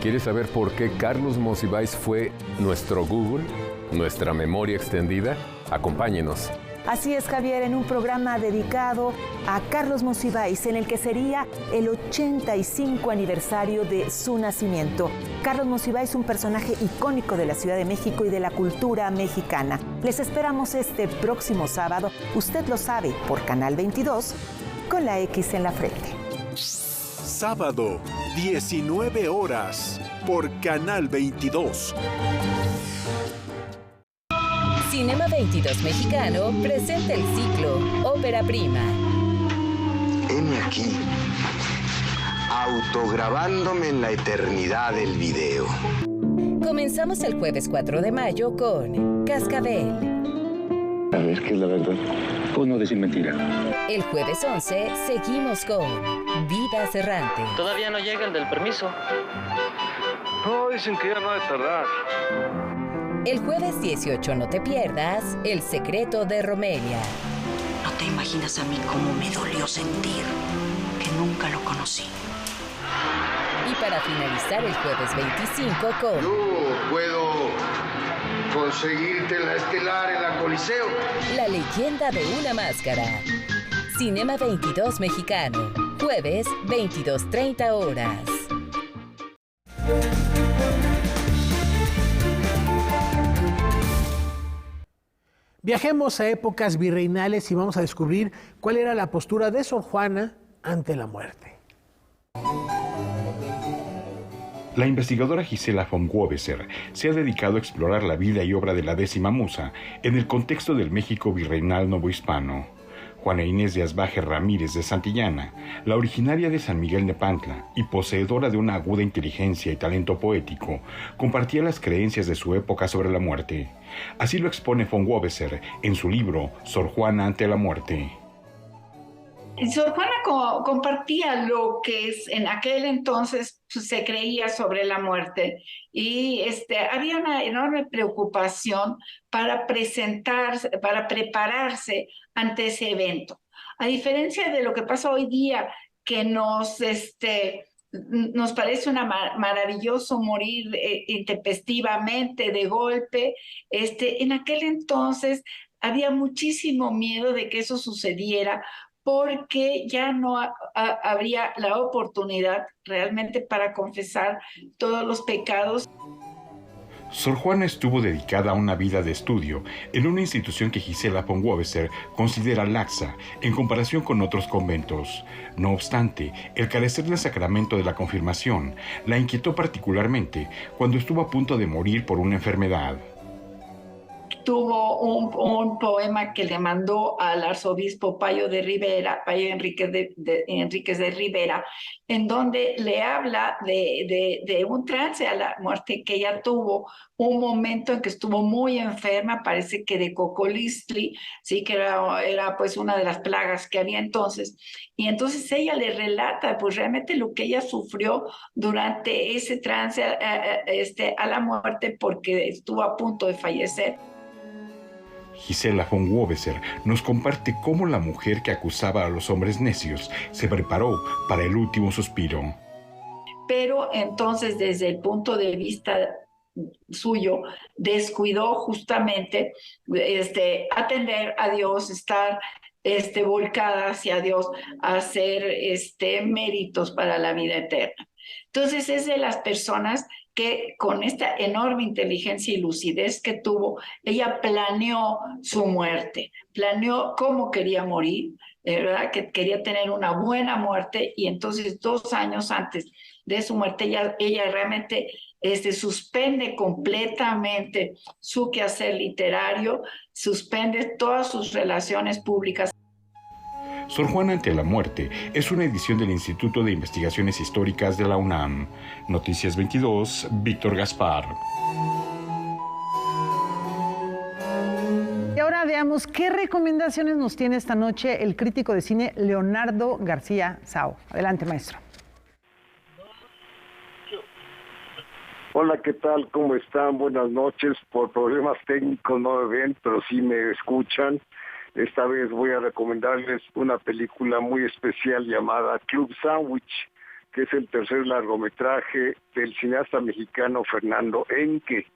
¿Quieres saber por qué Carlos Monsiváis fue nuestro Google, nuestra memoria extendida? Acompáñenos. Así es, Javier, en un programa dedicado a Carlos Monsiváis, en el que sería el 85 aniversario de su nacimiento. Carlos Monsiváis, un personaje icónico de la Ciudad de México y de la cultura mexicana. Les esperamos este próximo sábado, usted lo sabe, por Canal 22, con la X en la frente. Sábado, 19 horas, por Canal 22. Cinema 22 Mexicano presenta el ciclo Ópera Prima. Heme aquí, autograbándome en la eternidad del video. Comenzamos el jueves 4 de mayo con Cascabel. A ver, ¿qué es la verdad? O no decir mentira. El jueves 11 seguimos con Vidas Errante. Todavía no llega el del permiso. No, dicen que ya no ha de tardar. El jueves 18 no te pierdas El secreto de Romelia. No te imaginas a mí cómo me dolió sentir que nunca lo conocí. Y para finalizar el jueves 25 con... Yo puedo conseguirte la estelar en la Coliseo. La leyenda de una máscara. Cinema 22 Mexicano. Jueves, 22:30 horas. Viajemos a épocas virreinales y vamos a descubrir cuál era la postura de Sor Juana ante la muerte. La investigadora Gisela von Wobeser se ha dedicado a explorar la vida y obra de la décima musa en el contexto del México virreinal novohispano. Juana Inés de Asbaje Ramírez de Santillana, la originaria de San Miguel Nepantla y poseedora de una aguda inteligencia y talento poético, compartía las creencias de su época sobre la muerte. Así lo expone von Wobeser en su libro Sor Juana ante la muerte. Sor Juana compartía lo que en aquel entonces se creía sobre la muerte y había una enorme preocupación para prepararse ante ese evento. A diferencia de lo que pasa hoy día, que nos parece maravilloso morir intempestivamente, de golpe, en aquel entonces había muchísimo miedo de que eso sucediera, porque ya no habría la oportunidad realmente para confesar todos los pecados. Sor Juana estuvo dedicada a una vida de estudio en una institución que Gisela von Wobeser considera laxa en comparación con otros conventos. No obstante, el carecer del sacramento de la confirmación la inquietó particularmente cuando estuvo a punto de morir por una enfermedad. Tuvo un poema que le mandó al arzobispo Payo de Rivera, Payo Enríquez de Rivera, en donde le habla de un trance a la muerte que ella tuvo, un momento en que estuvo muy enferma, parece que de cocolistli, sí, que era pues una de las plagas que había entonces, y entonces ella le relata pues realmente lo que ella sufrió durante ese trance a la muerte, porque estuvo a punto de fallecer. Gisela von Wobeser nos comparte cómo la mujer que acusaba a los hombres necios se preparó para el último suspiro. Pero entonces, desde el punto de vista suyo, descuidó justamente atender a Dios, estar volcada hacia Dios, hacer méritos para la vida eterna. Entonces, es de las personas que con esta enorme inteligencia y lucidez que tuvo, ella planeó su muerte, planeó cómo quería morir, ¿verdad? Que quería tener una buena muerte, y entonces 2 años antes de su muerte, ella realmente suspende completamente su quehacer literario, suspende todas sus relaciones públicas. Sor Juana ante la muerte es una edición del Instituto de Investigaciones Históricas de la UNAM. Noticias 22, Víctor Gaspar. Y ahora veamos qué recomendaciones nos tiene esta noche el crítico de cine Leonardo García Sao. Adelante, maestro. Hola, ¿qué tal? ¿Cómo están? Buenas noches. Por problemas técnicos no me ven, pero sí me escuchan. Esta vez voy a recomendarles una película muy especial llamada Club Sandwich, que es el tercer largometraje del cineasta mexicano Fernando Henke.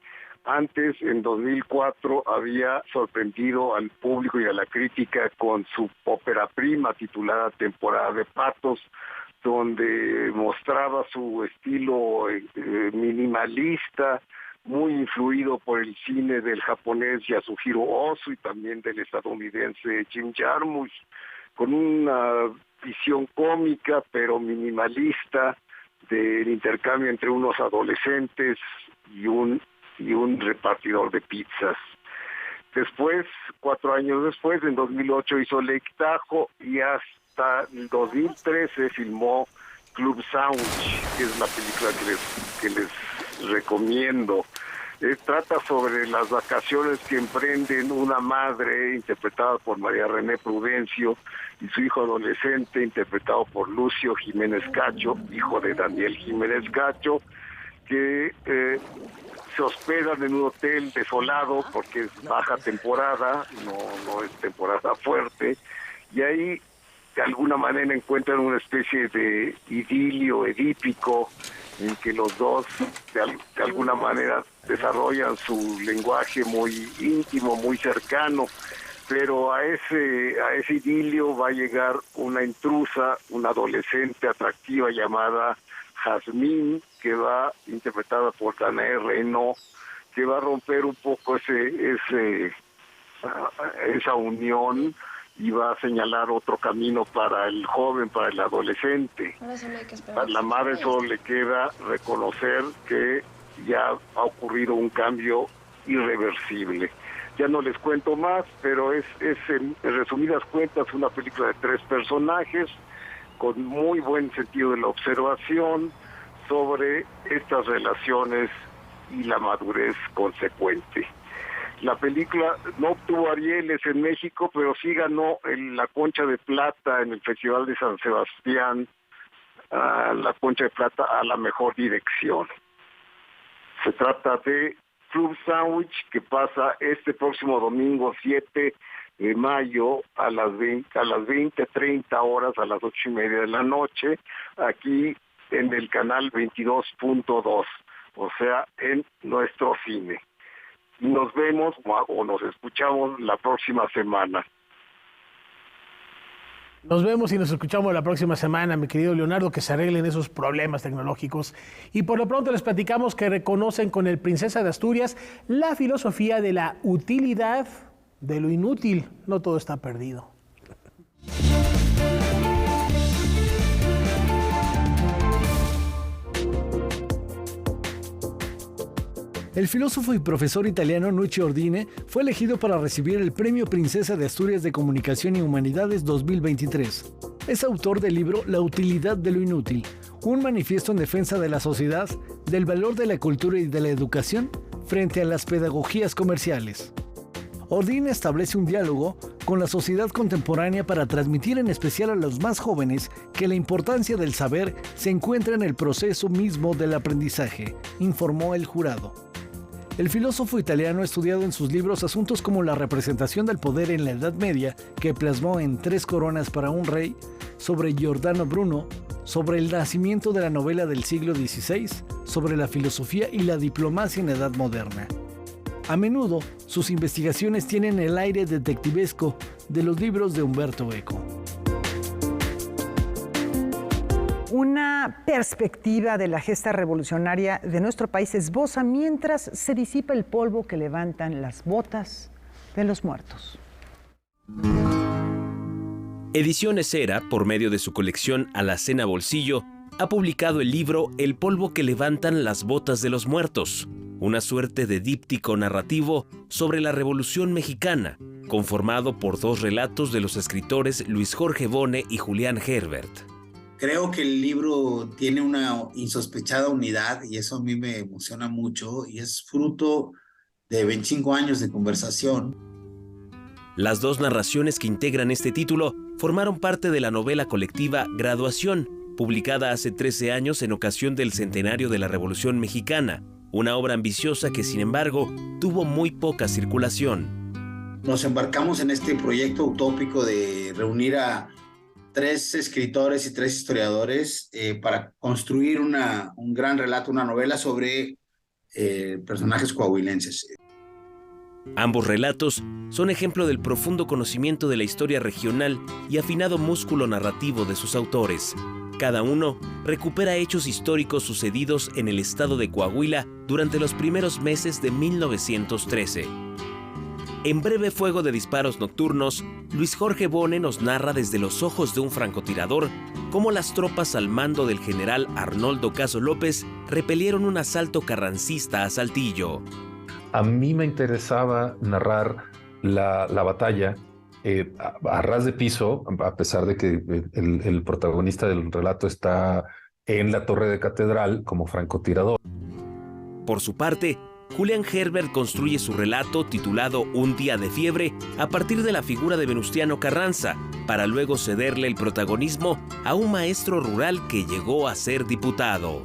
Antes, en 2004, había sorprendido al público y a la crítica con su ópera prima titulada Temporada de Patos, donde mostraba su estilo minimalista, muy influido por el cine del japonés Yasuhiro Ozu y también del estadounidense Jim Jarmusch, con una visión cómica pero minimalista del intercambio entre unos adolescentes y un repartidor de pizzas. Después, 4 años después, en 2008 hizo Lake Tahoe, y hasta el 2013 filmó Club Sandwich, que es la película que les recomiendo. Trata sobre las vacaciones que emprenden una madre, interpretada por María René Prudencio, y su hijo adolescente, interpretado por Lucio Jiménez Cacho, hijo de Daniel Jiménez Cacho, que se hospedan en un hotel desolado porque es baja temporada, no es temporada fuerte, y ahí de alguna manera encuentran una especie de idilio edípico en que los dos de alguna manera desarrollan su lenguaje muy íntimo, muy cercano, pero a ese idilio va a llegar una intrusa, una adolescente atractiva llamada Jazmín, que va interpretada por Danae Reynaud, que va a romper un poco esa unión y va a señalar otro camino para el joven, para el adolescente. A la madre solo le queda reconocer que ya ha ocurrido un cambio irreversible. Ya no les cuento más, pero es en resumidas cuentas una película de 3 personajes con muy buen sentido de la observación sobre estas relaciones y la madurez consecuente. La película no obtuvo Arieles en México, pero sí ganó la Concha de Plata en el Festival de San Sebastián, la Concha de Plata a la mejor dirección. Se trata de Club Sandwich, que pasa este próximo domingo 7 de mayo a las 20:30 horas, a las 8:30 de la noche, aquí en el canal 22.2, o sea, en nuestro cine. Nos vemos o nos escuchamos la próxima semana. Nos vemos y nos escuchamos la próxima semana, mi querido Leonardo, que se arreglen esos problemas tecnológicos. Y por lo pronto les platicamos que reconocen con el Princesa de Asturias la filosofía de la utilidad de lo inútil. No todo está perdido. El filósofo y profesor italiano Nuccio Ordine fue elegido para recibir el Premio Princesa de Asturias de Comunicación y Humanidades 2023. Es autor del libro La utilidad de lo inútil, un manifiesto en defensa de la sociedad, del valor de la cultura y de la educación frente a las pedagogías comerciales. Ordine establece un diálogo con la sociedad contemporánea para transmitir en especial a los más jóvenes que la importancia del saber se encuentra en el proceso mismo del aprendizaje, informó el jurado. El filósofo italiano ha estudiado en sus libros asuntos como la representación del poder en la Edad Media, que plasmó en 3 coronas para un rey, sobre Giordano Bruno, sobre el nacimiento de la novela del siglo XVI, sobre la filosofía y la diplomacia en Edad Moderna. A menudo, sus investigaciones tienen el aire detectivesco de los libros de Umberto Eco. Una perspectiva de la gesta revolucionaria de nuestro país esboza mientras se disipa el polvo que levantan las botas de los muertos. Ediciones Era, por medio de su colección Alacena Bolsillo, ha publicado el libro El polvo que levantan las botas de los muertos, una suerte de díptico narrativo sobre la Revolución Mexicana, conformado por 2 relatos de los escritores Luis Jorge Bone y Julián Herbert. Creo que el libro tiene una insospechada unidad y eso a mí me emociona mucho y es fruto de 25 años de conversación. Las 2 narraciones que integran este título formaron parte de la novela colectiva Graduación, publicada hace 13 años en ocasión del centenario de la Revolución Mexicana, una obra ambiciosa que, sin embargo, tuvo muy poca circulación. Nos embarcamos en este proyecto utópico de reunir a 3 escritores y 3 historiadores para construir un gran relato, una novela sobre personajes coahuilenses. Ambos relatos son ejemplo del profundo conocimiento de la historia regional y afinado músculo narrativo de sus autores. Cada uno recupera hechos históricos sucedidos en el estado de Coahuila durante los primeros meses de 1913. En Breve Fuego de Disparos Nocturnos, Luis Jorge Bone nos narra desde los ojos de un francotirador cómo las tropas al mando del general Arnoldo Caso López repelieron un asalto carrancista a Saltillo. A mí me interesaba narrar la batalla a ras de piso, a pesar de que el protagonista del relato está en la torre de catedral como francotirador. Por su parte, Julián Herbert construye su relato titulado Un día de fiebre a partir de la figura de Venustiano Carranza, para luego cederle el protagonismo a un maestro rural que llegó a ser diputado.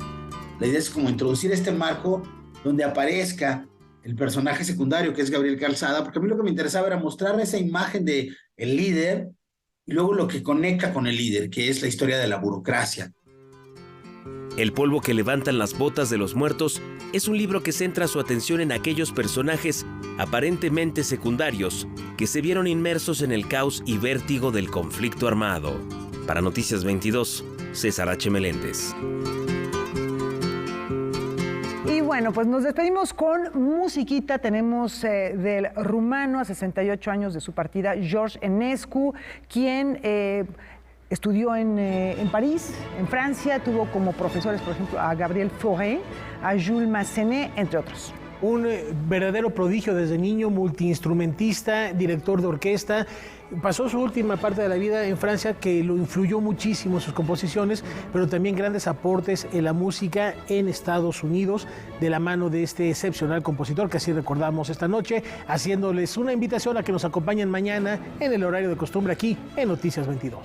La idea es como introducir este marco donde aparezca el personaje secundario que es Gabriel Calzada, porque a mí lo que me interesaba era mostrar esa imagen de el líder y luego lo que conecta con el líder, que es la historia de la burocracia. El polvo que levantan las botas de los muertos es un libro que centra su atención en aquellos personajes aparentemente secundarios que se vieron inmersos en el caos y vértigo del conflicto armado. Para Noticias 22, César H. Meléndez. Y bueno, pues nos despedimos con musiquita. Tenemos del rumano a 68 años de su partida, George Enescu, quien estudió en París, en Francia, tuvo como profesores, por ejemplo, a Gabriel Fauré, a Jules Massenet, entre otros. Un verdadero prodigio desde niño, multiinstrumentista, director de orquesta. Pasó su última parte de la vida en Francia, que lo influyó muchísimo en sus composiciones, pero también grandes aportes en la música en Estados Unidos, de la mano de este excepcional compositor que así recordamos esta noche, haciéndoles una invitación a que nos acompañen mañana en el horario de costumbre aquí en Noticias 22.